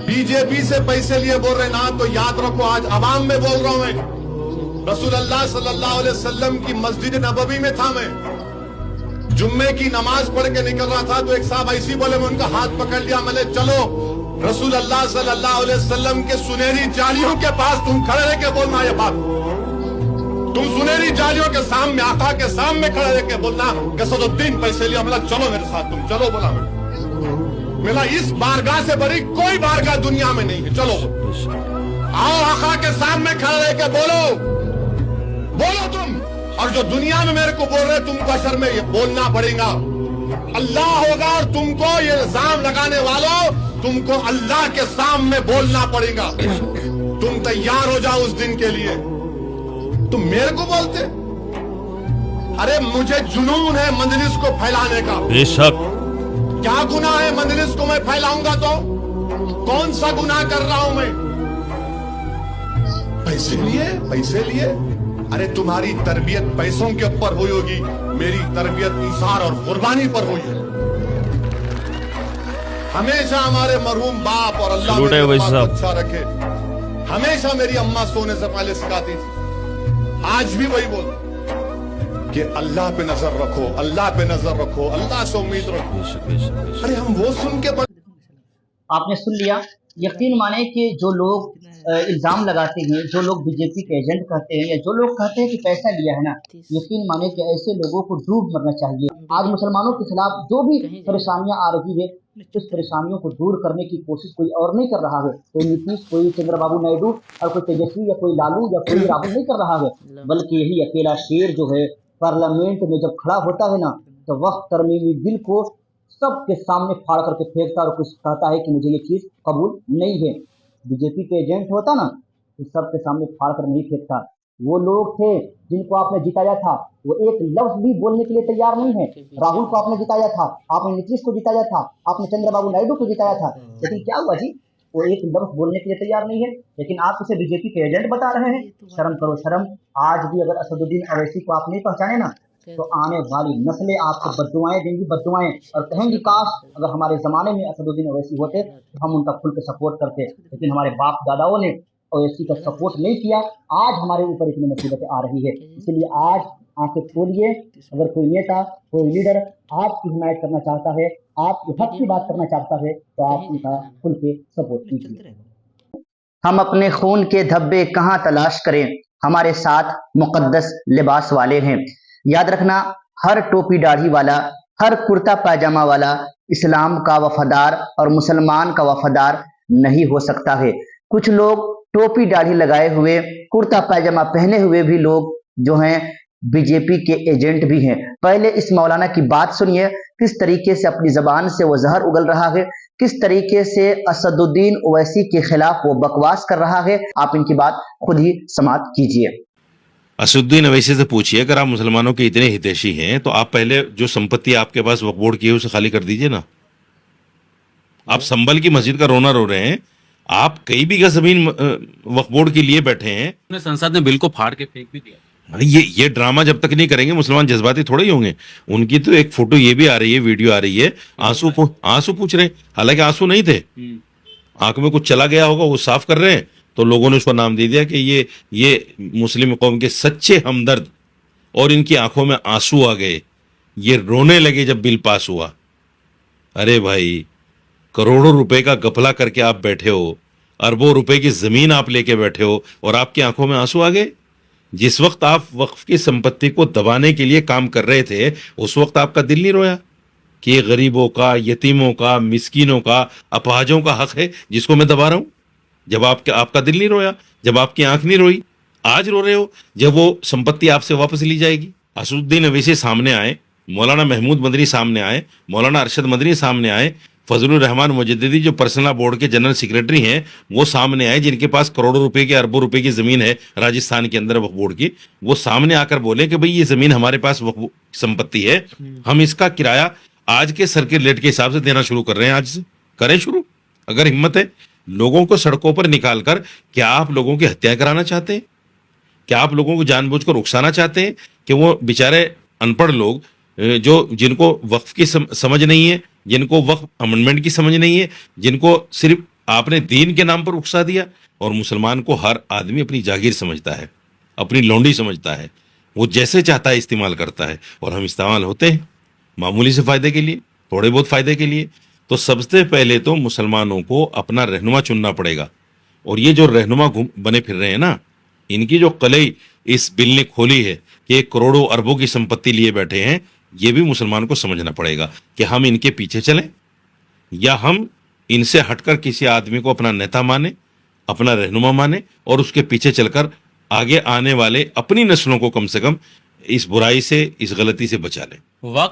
BJP से पैसे लिए बोल रहे ना, तो याद रखो आज अवाम में बोल रहा हूं मैं। रसूलुल्लाह सल्लल्लाहु अलैहि वसल्लम की मस्जिद नबवी में था, मैं जुम्मे की नमाज पढ़ के निकल रहा था, तो एक साहब ऐसी बोले, मैं उनका हाथ पकड़ लिया, मैंने चलो रसूलुल्लाह सल्लल्लाहु अलैहि वसल्लम के सुनहरी जालियों के पास तुम खड़े रह के बोलना ये बात। तुम सुनहरी जालियों के सामने, आका के सामने खड़े रह के बोलना कि सदुद्दीन पैसे लिया। बोला चलो मेरे साथ, तुम चलो। बोला मेरा इस बारगाह से बड़ी कोई बारगाह दुनिया में नहीं है, चलो आओ आका के सामने खड़े रह के बोलो तुम। और जो दुनिया में मेरे को बोल रहे, तुमको अशर में ये बोलना पड़ेगा। अल्लाह होगा और तुमको ये इल्जाम लगाने वालों, तुमको अल्लाह के सामने बोलना पड़ेगा। तुम तैयार हो जाओ उस दिन के लिए। तुम मेरे को बोलते, अरे मुझे जुनून है मजलिस को फैलाने का। बेशक क्या गुनाह है मजलिस को मैं फैलाऊंगा तो? कौन सा गुनाह कर रहा हूं मैं? पैसे लिए। अरे तुम्हारी तरबियत पैसों के ऊपर हुई होगी, मेरी तरबियत इंसार और कुर्बानी पर हुई है। हमेशा हमारे मरहूम बाप और अल्लाह मेरे बाप को अच्छा रखे, हमेशा मेरी अम्मा सोने से पहले सिखाती थी, आज भी वही बोल कि अल्लाह पे नजर रखो, अल्लाह पे नजर रखो, अल्लाह से उम्मीद रखो। अरे हम वो सुन के आपने सुन लिया। यकीन माने कि जो लोग इल्ज़ाम लगाते हैं, जो लोग बीजेपी के एजेंट कहते हैं, या जो लोग कहते हैं कि पैसा लिया है ना, यकीन माने कि ऐसे लोगों को डूब मरना चाहिए। आज मुसलमानों के खिलाफ जो भी परेशानियां आ रही है, उस परेशानियों को दूर करने की कोशिश कोई और नहीं कर रहा है। कोई नीतीश, कोई चंद्रबाबू नायडू और कोई तेजस्वी या कोई लालू या कोई राहुल नहीं कर रहा है, बल्कि यही अकेला शेर जो है पार्लियामेंट में जब खड़ा होता है ना, तो वह तरमीमी बिल को सबके सामने फाड़ करके फेंकता और कुछ कहता है कि मुझे ये चीज़ कबूल नहीं है। बीजेपी के एजेंट होता ना, तो सबके सामने फाड़ कर नहीं फेंकता। वो लोग थे जिनको आपने जिताया था, वो एक लफ्ज भी बोलने के लिए तैयार नहीं है। राहुल को आपने जिताया था, आपने नीतीश को जिताया था, आपने चंद्रबाबू नायडू को जिताया था, लेकिन क्या हुआ जी? वो एक लफ्ज बोलने के लिए तैयार नहीं है, लेकिन आप उसे बीजेपी के एजेंट बता रहे हैं। शर्म करो शर्म। आज भी अगर असदुद्दीन अवैसी को आप नहीं पहचाने ना, तो आने वाली नस्लें आपको बद्दुआएं देंगी, बद्दुआएं, और कहेंगी काश अगर हमारे ज़माने में असदुद्दीन अवैसी होते तो हम उनका खुल के सपोर्ट करते। लेकिन हमारे बाप दादाओं ने अवैसी का सपोर्ट नहीं किया, आज हमारे ऊपर इतनी मुसीबतें आ रही है। इसलिए आज आंखें खोलिए। अगर कोई नेता, कोई लीडर आपकी हिमायत करना चाहता है, आपके हक की बात करना चाहता है, तो आप उनका खुल के सपोर्ट कीजिए। हम अपने खून के धब्बे कहाँ तलाश करें, हमारे साथ मुक़द्दस लिबास वाले हैं। याद रखना, हर टोपी दाढ़ी वाला, हर कुर्ता पैजामा वाला इस्लाम का वफादार और मुसलमान का वफादार नहीं हो सकता है। कुछ लोग टोपी दाढ़ी लगाए हुए, कुर्ता पैजामा पहने हुए भी लोग जो हैं बीजेपी के एजेंट भी हैं। पहले इस मौलाना की बात सुनिए, किस तरीके से अपनी जबान से वो जहर उगल रहा है, किस तरीके से असदुद्दीन ओवैसी के खिलाफ वो बकवास कर रहा है। आप इनकी बात खुद ही समाप्त कीजिए। असदुद्दीन अवैसी से पूछिए, अगर आप मुसलमानों के इतने हितैषी हैं तो आप पहले जो संपत्ति आपके पास वक्फ बोर्ड की है उसे खाली कर दीजिए ना। आप संभल की मस्जिद का रोना रो रहे हैं, आप कई बीघा जमीन वक्फ बोर्ड के लिए बैठे हैं। संसद ने बिल को फाड़ के फेंक भी दिया। ये ड्रामा जब तक नहीं करेंगे मुसलमान जज्बाती थोड़े ही होंगे। उनकी तो एक फोटो ये भी आ रही है, वीडियो आ रही है, आंसू पूछ रहे हैं, हालांकि आंसू नहीं थे, आंख में कुछ चला गया होगा, वो साफ कर रहे हैं, तो लोगों ने उसको नाम दे दिया कि ये मुस्लिम कौम के सच्चे हमदर्द, और इनकी आंखों में आंसू आ गए, ये रोने लगे जब बिल पास हुआ। अरे भाई, करोड़ों रुपए का गफला करके आप बैठे हो, अरबों रुपए की जमीन आप लेके बैठे हो, और आपकी आंखों में आंसू आ गए। जिस वक्त आप वक्फ की संपत्ति को दबाने के लिए काम कर रहे थे, उस वक्त आपका दिल नहीं रोया कि ये गरीबों का, यतीमों का, मिस्कीनों का, अपाहजों का हक है जिसको मैं दबा रहा हूं? जब आपका दिल नहीं रोया, जब आपकी आंख नहीं रोई, आज रो रहे हो जब वो संपत्ति आपसे वापस ली जाएगी। असदुद्दीन अवैसी सामने आए, मौलाना महमूद मदनी सामने आए, मौलाना अरशद मदनी सामने आए, फजलुर रहमान मुजद्दिदी जो पर्सनल बोर्ड के जनरल सेक्रेटरी हैं वो सामने आए, जिनके पास करोड़ों रुपए की, अरबों रुपए की जमीन है राजस्थान के अंदर वक्फ बोर्ड की। वो सामने आकर बोले कि भाई ये जमीन हमारे पास वक्फ संपत्ति है, हम इसका किराया आज के सर्किट रेट के हिसाब से देना शुरू कर रहे हैं। आज से करें शुरू, अगर हिम्मत है। लोगों को सड़कों पर निकालकर क्या आप लोगों की हत्या कराना चाहते हैं? क्या आप लोगों को जानबूझकर उकसाना चाहते हैं कि वो बेचारे अनपढ़ लोग जिनको वक्फ की समझ नहीं है, जिनको वक्फ अमेंडमेंट की समझ नहीं है, जिनको सिर्फ आपने दीन के नाम पर उकसा दिया, और मुसलमान को हर आदमी अपनी जागीर समझता है, अपनी लौंडी समझता है, वो जैसे चाहता है इस्तेमाल करता है, और हम इस्तेमाल होते हैं मामूली से फायदे के लिए, थोड़े बहुत फायदे के लिए। तो सबसे पहले तो मुसलमानों को अपना रहनुमा चुनना पड़ेगा, और ये जो रहनुमा बने फिर रहे हैं ना, इनकी जो कलई इस बिल ने खोली है कि एक करोड़ों अरबों की संपत्ति लिए बैठे हैं, ये भी मुसलमान को समझना पड़ेगा कि हम इनके पीछे चलें या हम इनसे हटकर किसी आदमी को अपना नेता माने, अपना रहनुमा माने, और उसके पीछे चलकर आगे आने वाले अपनी नस्लों को कम से कम इस बुराई से, इस गलती से बचा लें। वक्त